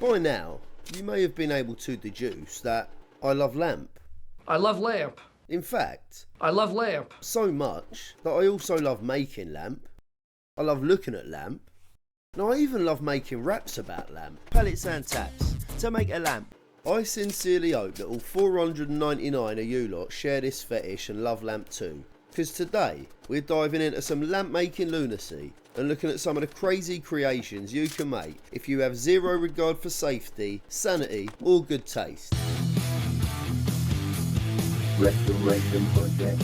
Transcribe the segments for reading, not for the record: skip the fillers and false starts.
By now, you may have been able to deduce that I love lamp. I love lamp. In fact, I love lamp. so much that I also love making lamp. I love looking at lamp. And I even love making raps about lamp. Pellets and taps to make a lamp. I sincerely hope that all 499 of you lot share this fetish and love lamp too. Because today, we're diving into some lamp making lunacy and looking at some of the crazy creations you can make if you have zero regard for safety, sanity or good taste. Restoration Project.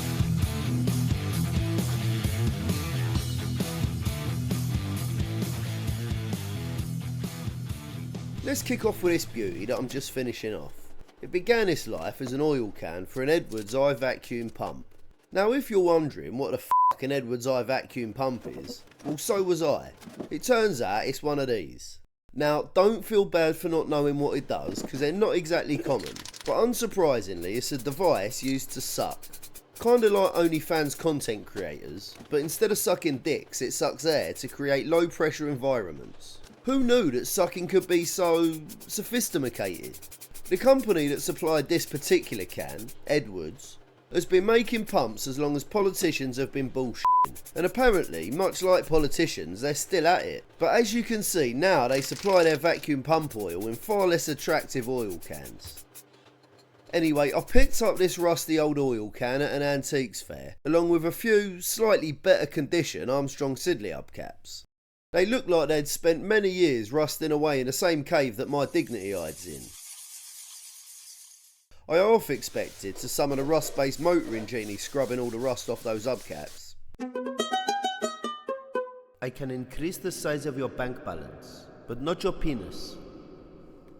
Let's kick off with this beauty that I'm just finishing off. It began its life as an oil can for an Edwards eye vacuum pump. Now if you're wondering what the f*** an Edwards eye vacuum pump is, well so was I. It turns out it's one of these. Now don't feel bad for not knowing what it does because they're not exactly common, but unsurprisingly it's a device used to suck. Kinda like OnlyFans content creators, but instead of sucking dicks it sucks air to create low pressure environments. Who knew that sucking could be so sophisticated? The company that supplied this particular can, Edwards, has been making pumps as long as politicians have been bullshitting. And apparently, much like politicians, they're still at it. But as you can see, now they supply their vacuum pump oil in far less attractive oil cans. Anyway, I picked up this rusty old oil can at an antiques fair, along with a few slightly better condition Armstrong Siddeley hubcaps. They looked like they'd spent many years rusting away in the same cave that my dignity hides in. I half expected to summon a rust-based motoring genie scrubbing all the rust off those hubcaps. I can increase the size of your bank balance, but not your penis.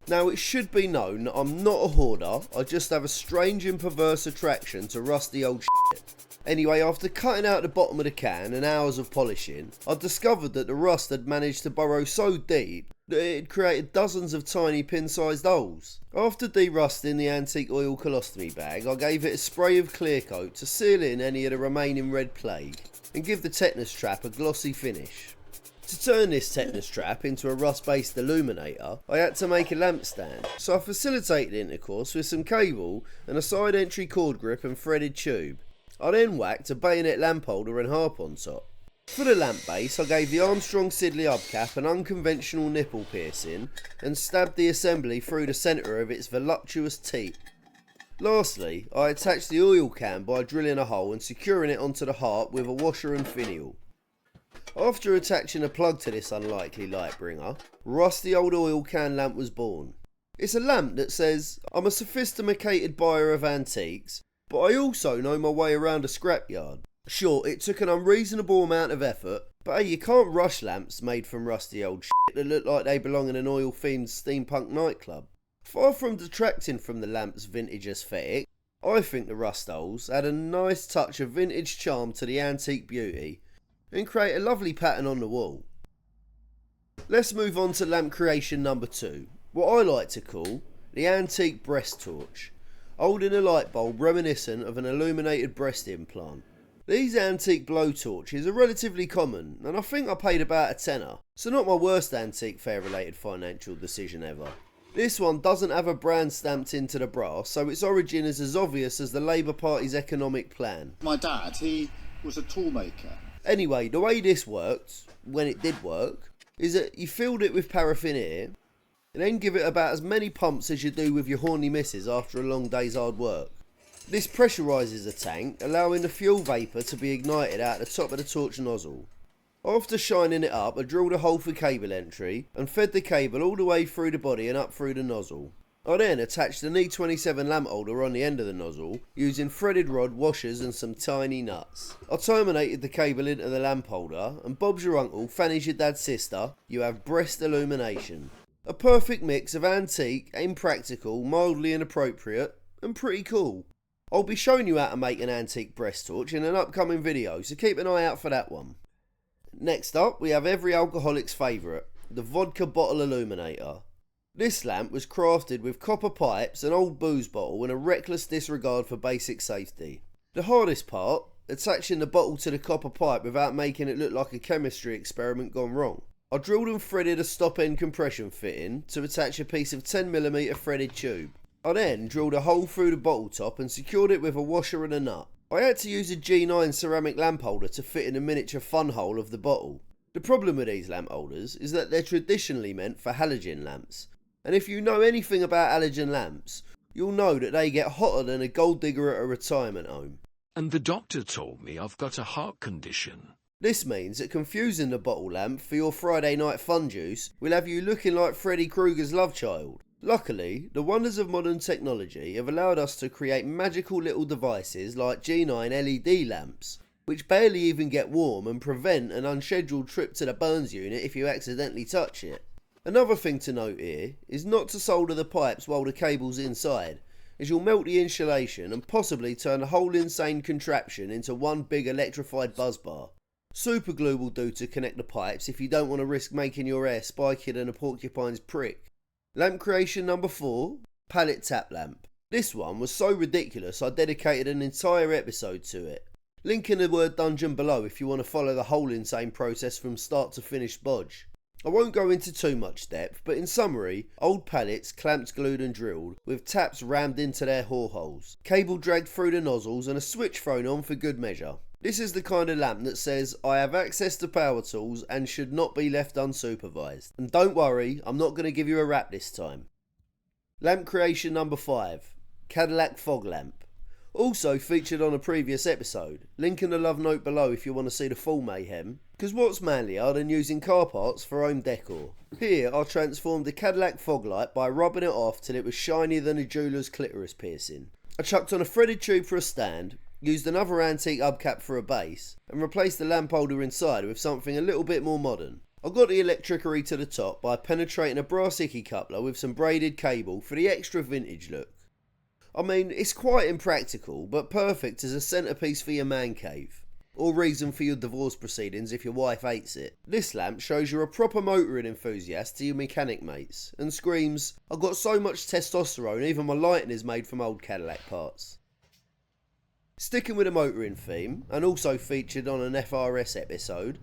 Now it should be known that I'm not a hoarder, I just have a strange and perverse attraction to rusty old shit. Anyway, after cutting out the bottom of the can and hours of polishing, I discovered that the rust had managed to burrow so deep that it had created dozens of tiny pin-sized holes. After derusting the antique oil colostomy bag, I gave it a spray of clear coat to seal in any of the remaining red plague and give the tetanus trap a glossy finish. To turn this tetanus trap into a rust-based illuminator, I had to make a lamp stand, so I facilitated intercourse with some cable and a side entry cord grip and threaded tube. I then whacked a bayonet lamp holder and harp on top. For the lamp base, I gave the Armstrong Siddeley hubcap an unconventional nipple piercing and stabbed the assembly through the centre of its voluptuous teat. Lastly, I attached the oil can by drilling a hole and securing it onto the harp with a washer and finial. After attaching a plug to this unlikely light bringer, rusty old oil can lamp was born. It's a lamp that says, I'm a sophisticated buyer of antiques, but I also know my way around a scrapyard. Sure, it took an unreasonable amount of effort, but hey, you can't rush lamps made from rusty old shit that look like they belong in an oil-themed steampunk nightclub. Far from detracting from the lamp's vintage aesthetic, I think the rust holes add a nice touch of vintage charm to the antique beauty and create a lovely pattern on the wall. Let's move on to lamp creation number 2, what I like to call the antique breast torch, holding a light bulb reminiscent of an illuminated breast implant. These antique blow torches are relatively common, and I think I paid about a tenner, so not my worst antique fair related financial decision ever. This one doesn't have a brand stamped into the brass, so its origin is as obvious as the Labour Party's economic plan. My dad, he was a tool maker. Anyway, the way this worked, when it did work, is that you filled it with paraffin air, and then give it about as many pumps as you do with your horny missus after a long day's hard work. This pressurises the tank, allowing the fuel vapour to be ignited out the top of the torch nozzle. After shining it up, I drilled a hole for cable entry and fed the cable all the way through the body and up through the nozzle. I then attached an E27 lamp holder on the end of the nozzle using threaded rod, washers and some tiny nuts. I terminated the cable into the lamp holder and Bob's your uncle, Fanny's your dad's sister, you have breast illumination. A perfect mix of antique, impractical, mildly inappropriate and pretty cool. I'll be showing you how to make an antique breast torch in an upcoming video, so keep an eye out for that one. Next up, we have every alcoholic's favourite, the vodka bottle illuminator. This lamp was crafted with copper pipes, an old booze bottle and a reckless disregard for basic safety. The hardest part, attaching the bottle to the copper pipe without making it look like a chemistry experiment gone wrong. I drilled and threaded a stop-end compression fitting to attach a piece of 10mm threaded tube. I then drilled a hole through the bottle top and secured it with a washer and a nut. I had to use a G9 ceramic lamp holder to fit in a miniature fun hole of the bottle. The problem with these lamp holders is that they're traditionally meant for halogen lamps, and if you know anything about halogen lamps, you'll know that they get hotter than a gold digger at a retirement home. And the doctor told me I've got a heart condition. This means that confusing the bottle lamp for your Friday night fun juice will have you looking like Freddy Krueger's love child. Luckily, the wonders of modern technology have allowed us to create magical little devices like G9 LED lamps, which barely even get warm and prevent an unscheduled trip to the burns unit if you accidentally touch it. Another thing to note here is not to solder the pipes while the cable's inside, as you'll melt the insulation and possibly turn the whole insane contraption into one big electrified buzzbar. Super glue will do to connect the pipes if you don't want to risk making your hair spikier than a porcupine's prick. Lamp creation number 4, pallet tap lamp. This one was so ridiculous I dedicated an entire episode to it. Link in the word dungeon below if you want to follow the whole insane process from start to finish bodge. I won't go into too much depth, but in summary, old pallets clamped, glued and drilled, with taps rammed into their whore holes, cable dragged through the nozzles and a switch thrown on for good measure. This is the kind of lamp that says, I have access to power tools and should not be left unsupervised. And don't worry, I'm not going to give you a rap this time. Lamp creation number 5, Cadillac fog lamp. Also featured on a previous episode. Link in the love note below if you want to see the full mayhem. Because what's manlier than using car parts for home decor? Here I transformed the Cadillac fog light by rubbing it off till it was shinier than a jeweller's clitoris piercing. I chucked on a threaded tube for a stand, used another antique hubcap for a base, and replaced the lamp holder inside with something a little bit more modern. I got the electricery to the top by penetrating a brass icky coupler with some braided cable for the extra vintage look. I mean, it's quite impractical, but perfect as a centrepiece for your man cave. Or reason for your divorce proceedings if your wife hates it. This lamp shows you're a proper motoring enthusiast to your mechanic mates, and screams, I've got so much testosterone even my lighting is made from old Cadillac parts. Sticking with a motoring theme, and also featured on an FRS episode,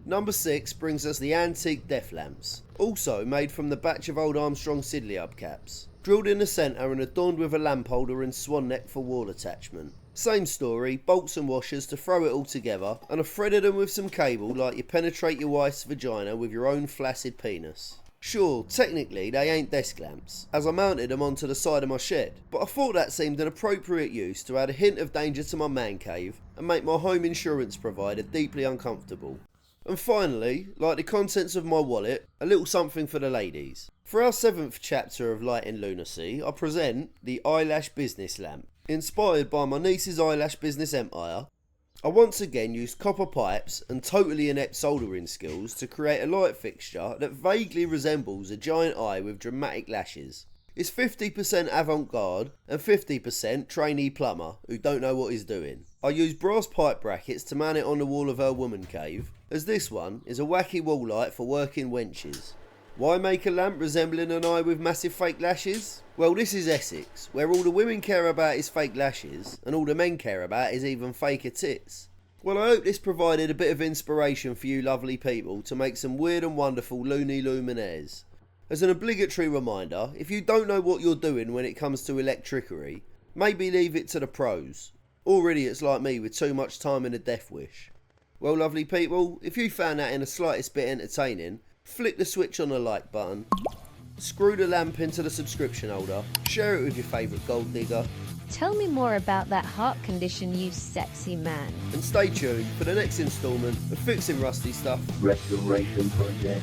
number 6 brings us the antique death lamps, also made from the batch of old Armstrong Siddeley hubcaps. Drilled in the centre and adorned with a lamp holder and swan neck for wall attachment. Same story, bolts and washers to throw it all together, and I've threaded them with some cable like you penetrate your wife's vagina with your own flaccid penis. Sure, technically they ain't desk lamps, as I mounted them onto the side of my shed, but I thought that seemed an appropriate use to add a hint of danger to my man cave and make my home insurance provider deeply uncomfortable. And finally, like the contents of my wallet, a little something for the ladies. For our 7th chapter of Light in Lunacy, I present the Eyelash Business Lamp. Inspired by my niece's eyelash business empire, I once again used copper pipes and totally inept soldering skills to create a light fixture that vaguely resembles a giant eye with dramatic lashes. It's 50% avant-garde and 50% trainee plumber who don't know what he's doing. I used brass pipe brackets to mount it on the wall of her woman cave, as this one is a wacky wall light for working wenches. Why make a lamp resembling an eye with massive fake lashes? Well, this is Essex, where all the women care about is fake lashes, and all the men care about is even faker tits. Well, I hope this provided a bit of inspiration for you lovely people to make some weird and wonderful loony luminaires. As an obligatory reminder, if you don't know what you're doing when it comes to electricery, maybe leave it to the pros, or idiots like me with too much time and a death wish. Well, lovely people, if you found that in the slightest bit entertaining, flick the switch on the like button, screw the lamp into the subscription holder, share it with your favourite gold digger, Tell me more about that heart condition, you sexy man. and stay tuned for the next instalment of Fixing Rusty Stuff. Restoration Project.